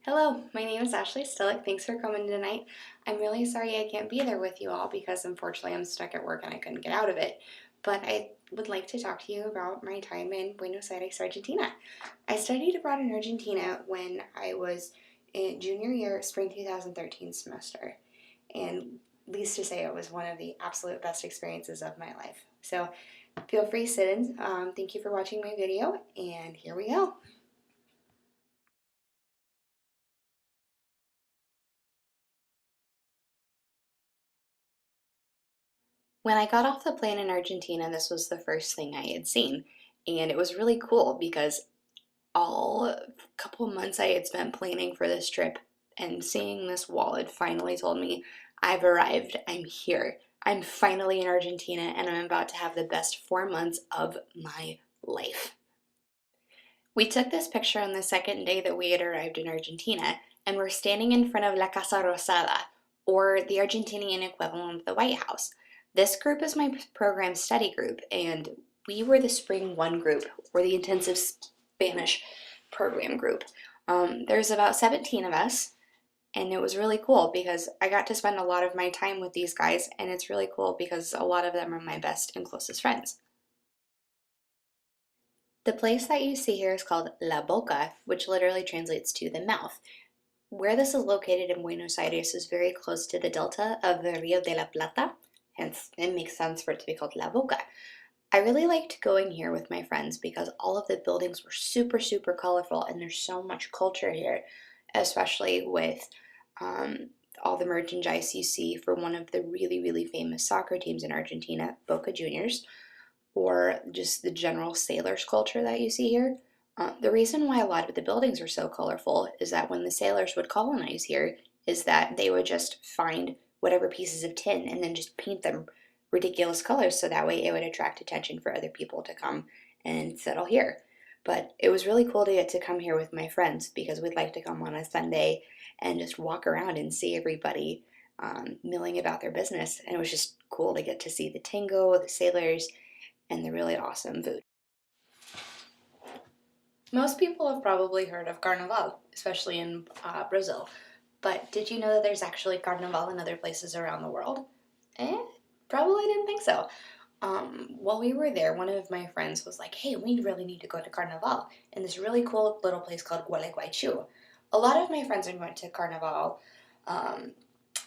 Hello, my name is Ashley Stehlik. Thanks for coming tonight. I'm really sorry I can't be there with you all because unfortunately I'm stuck at work and I couldn't get out of it. But I would like to talk to you about my time in Buenos Aires, Argentina. I studied abroad in Argentina when I was in junior year, spring 2013 semester. And least to say, it was one of the absolute best experiences of my life. So feel free to sit in. Thank you for watching my video, and here we go. When I got off the plane in Argentina, this was the first thing I had seen. And it was really cool because all couple months I had spent planning for this trip and seeing this wall had finally told me, I've arrived, I'm here. I'm finally in Argentina and I'm about to have the best 4 months of my life. We took this picture on the second day that we had arrived in Argentina, and we're standing in front of La Casa Rosada, or the Argentinian equivalent of the White House. This group is my program study group, and we were the Spring 1 group, or the intensive Spanish program group. There's about 17 of us, and it was really cool because I got to spend a lot of my time with these guys, and it's really cool because a lot of them are my best and closest friends. The place that you see here is called La Boca, which literally translates to the mouth. Where this is located in Buenos Aires is very close to the delta of the Rio de la Plata, hence it makes sense for it to be called La Boca. I really liked going here with my friends because all of the buildings were super colorful and there's so much culture here, especially with all the merchandise you see for one of the really famous soccer teams in Argentina, Boca Juniors, or just the general sailors culture that you see here. The reason why a lot of the buildings are so colorful is that when the sailors would colonize here, is that they would just find whatever pieces of tin and then just paint them ridiculous colors so that way it would attract attention for other people to come and settle here. But it was really cool to get to come here with my friends because we'd like to come on a Sunday and just walk around and see everybody milling about their business. And it was just cool to get to see the tango, the sailors, and the really awesome food. Most people have probably heard of Carnival, especially in Brazil. But did you know that there's actually Carnival in other places around the world? Probably didn't think so. While we were there, one of my friends was like, hey, we really need to go to Carnival in this really cool little place called Gualeguaychú. A lot of my friends went to Carnival um,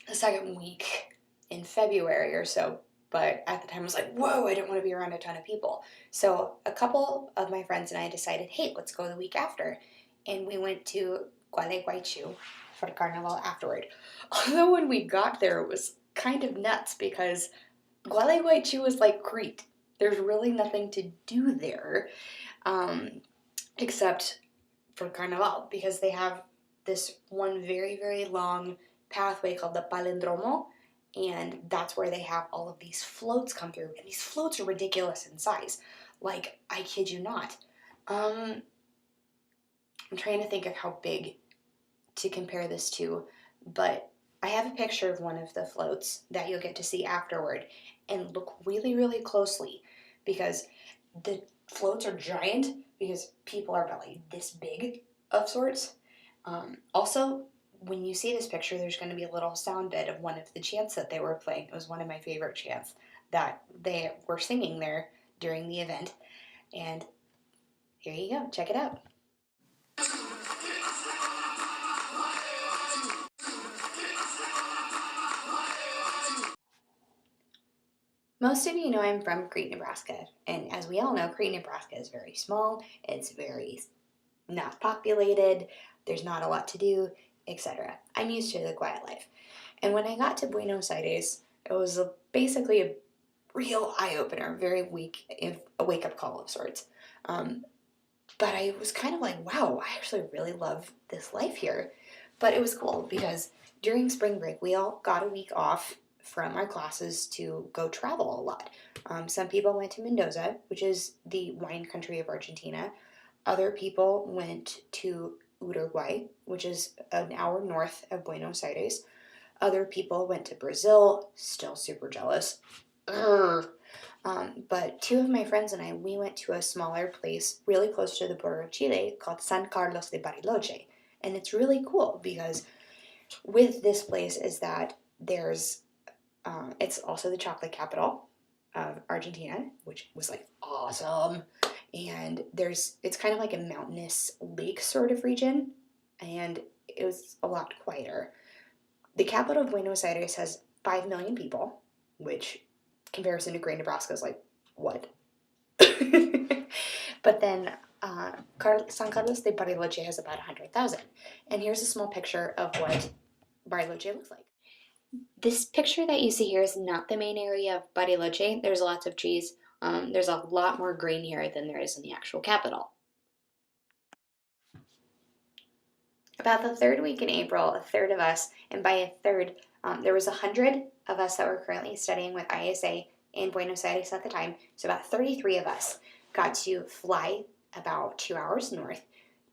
the second week in February or so, but at the time I was like, whoa, I don't want to be around a ton of people. So a couple of my friends and I decided, hey, let's go the week after. And we went to Gualeguaychú for Carnival afterward. Although when we got there, it was kind of nuts because Gualeguaychú is like Crete. There's really nothing to do there except for Carnival because they have this one very long pathway called the Palindromo, and that's where they have all of these floats come through, and these floats are ridiculous in size. Like, I kid you not. I'm trying to think of how big to compare this to, but I have a picture of one of the floats that you'll get to see afterward, and look really closely because the floats are giant because people are about like this big of sorts. Also, when you see this picture, there's going to be a little sound bit of one of the chants that they were playing. It was one of my favorite chants that they were singing there during the event. And here you go. Check it out. Most of you know I'm from Crete, Nebraska. And as we all know, Crete, Nebraska is very small. It's very not populated. There's not a lot to do, etc. I'm used to the quiet life. And when I got to Buenos Aires, it was basically a real eye-opener, very a wake-up call of sorts. But I was kind of like, wow, I actually really love this life here. But it was cool because during spring break, we all got a week off from our classes to go travel a lot. Some people went to Mendoza, which is the wine country of Argentina. Other people went to Uruguay, which is an hour north of Buenos Aires. Other people went to Brazil, still super jealous. But two of my friends and I, we went to a smaller place really close to the border of Chile called San Carlos de Bariloche. And it's really cool because with this place is that there's, it's also the chocolate capital of Argentina, which was like awesome. And it's kind of like a mountainous lake sort of region, and it was a lot quieter. The capital of Buenos Aires has 5 million people, which comparison to Gray, Nebraska is like, what? But then San Carlos de Bariloche has about 100,000. And here's a small picture of what Bariloche looks like. This picture that you see here is not the main area of Bariloche. There's lots of trees. There's a lot more green here than there is in the actual capital. About the third week in April, a third of us, and by a third, there was 100 of us that were currently studying with ISA in Buenos Aires at the time. So about 33 of us got to fly about 2 hours north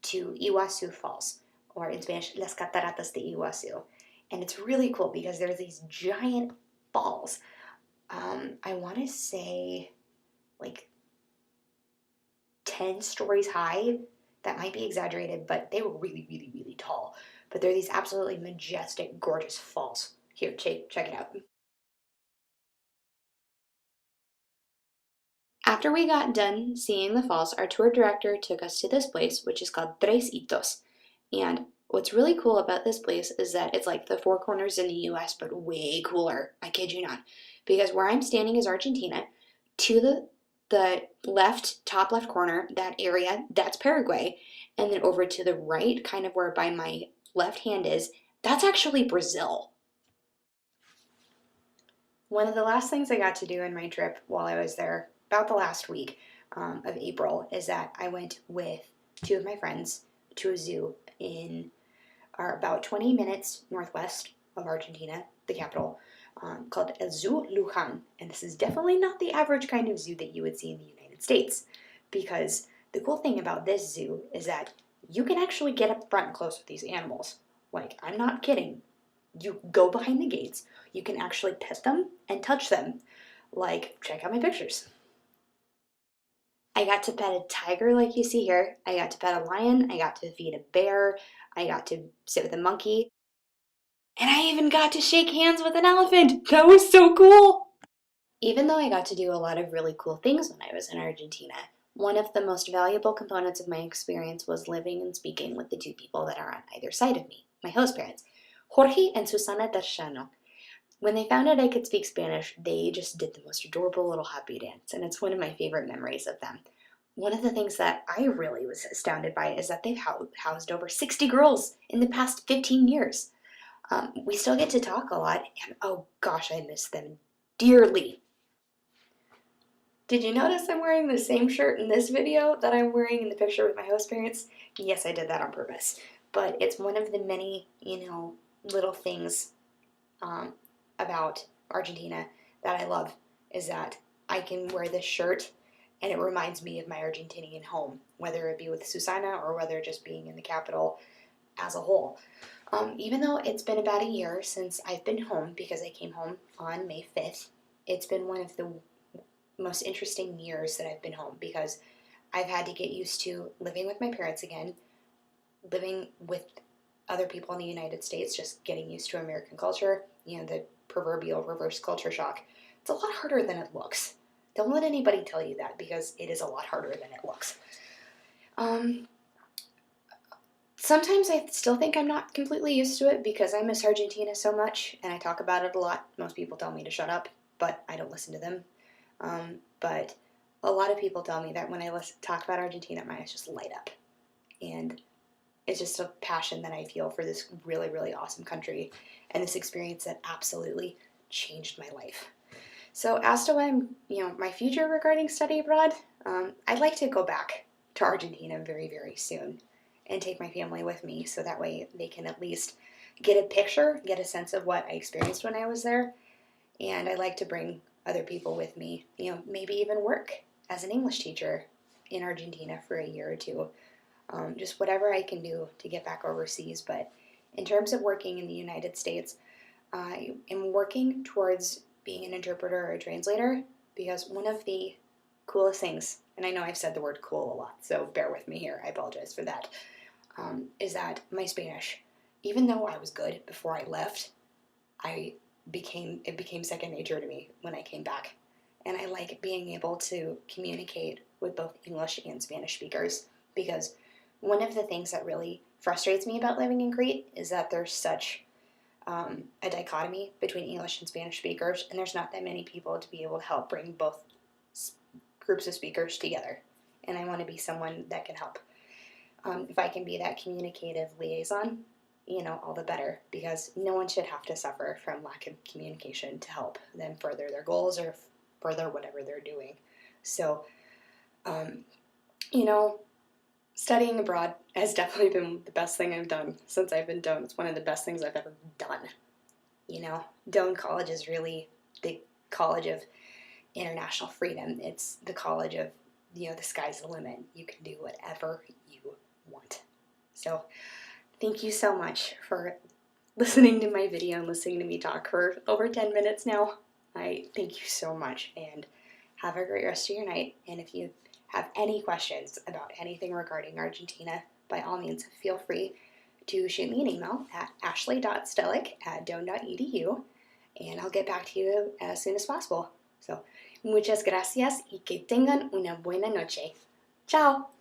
to Iguazu Falls, or in Spanish, Las Cataratas de Iguazu. And it's really cool because there's these giant falls. I want to say like 10 stories high. That might be exaggerated, but they were really, really, really tall. But they're these absolutely majestic, gorgeous falls. Here, check it out. After we got done seeing the falls, our tour director took us to this place, which is called Tres Hitos. And what's really cool about this place is that it's like the Four Corners in the US, but way cooler. I kid you not. Because where I'm standing is Argentina. To the left, top left corner, that area, that's Paraguay. And then over to the right, kind of where by my left hand is, that's actually Brazil. One of the last things I got to do in my trip while I was there, about the last week of April, is that I went with 2 of my friends to a zoo in about 20 minutes northwest of Argentina, the capital, called El Zoo Luján. And this is definitely not the average kind of zoo that you would see in the United States, because the cool thing about this zoo is that you can actually get up front and close with these animals. Like, I'm not kidding. You go behind the gates, you can actually pet them and touch them. Like, check out my pictures. I got to pet a tiger like you see here. I got to pet a lion. I got to feed a bear. I got to sit with a monkey. And I even got to shake hands with an elephant. That was so cool. Even though I got to do a lot of really cool things when I was in Argentina, one of the most valuable components of my experience was living and speaking with the 2 people that are on either side of me, my host parents, Jorge and Susana Darshano. When they found out I could speak Spanish, they just did the most adorable little happy dance, and it's one of my favorite memories of them. One of the things that I really was astounded by is that they've housed over 60 girls in the past 15 years. We still get to talk a lot, and oh gosh, I miss them dearly. Did you notice I'm wearing the same shirt in this video that I'm wearing in the picture with my host parents? Yes, I did that on purpose. But it's one of the many, little things about Argentina that I love, is that I can wear this shirt and it reminds me of my Argentinian home, whether it be with Susana or whether just being in the capital as a whole. Even though it's been about a year since I've been home, because I came home on May 5th, it's been one of the most interesting years that I've been home, because I've had to get used to living with my parents again, living with other people in the United States, just getting used to American culture, the proverbial reverse culture shock. It's a lot harder than it looks. Don't let anybody tell you that, because it is a lot harder than it looks. Sometimes I still think I'm not completely used to it because I miss Argentina so much and I talk about it a lot. Most people tell me to shut up, but I don't listen to them. But a lot of people tell me that when I talk about Argentina, my eyes just light up. And it's just a passion that I feel for this really, really awesome country and this experience that absolutely changed my life. So as to my future regarding study abroad, I'd like to go back to Argentina very, very soon and take my family with me, so that way they can at least get a picture, get a sense of what I experienced when I was there. And I like to bring other people with me, maybe even work as an English teacher in Argentina for a year or 2. Just whatever I can do to get back overseas. But in terms of working in the United States, I am working towards being an interpreter or a translator, because one of the coolest things, and I know I've said the word cool a lot, so bear with me here, I apologize for that. is that my Spanish, even though I was good before I left, it became second nature to me when I came back. And I like being able to communicate with both English and Spanish speakers, because one of the things that really frustrates me about living in Crete is that there's such a dichotomy between English and Spanish speakers, and there's not that many people to be able to help bring both groups of speakers together. And I want to be someone that can help. If I can be that communicative liaison, all the better, because no one should have to suffer from lack of communication to help them further their goals or further whatever they're doing. So, you know, studying abroad has definitely been the best thing I've done since I've been Doan. It's one of the best things I've ever done. Doan College is really the college of international freedom. It's the college of, the sky's the limit. You can do whatever you want. So, thank you so much for listening to my video and listening to me talk for over 10 minutes now. I thank you so much, and have a great rest of your night. And if you have any questions about anything regarding Argentina, by all means, feel free to shoot me an email at ashley.stehlik@doan.edu, and I'll get back to you as soon as possible. So, muchas gracias y que tengan una buena noche. Ciao!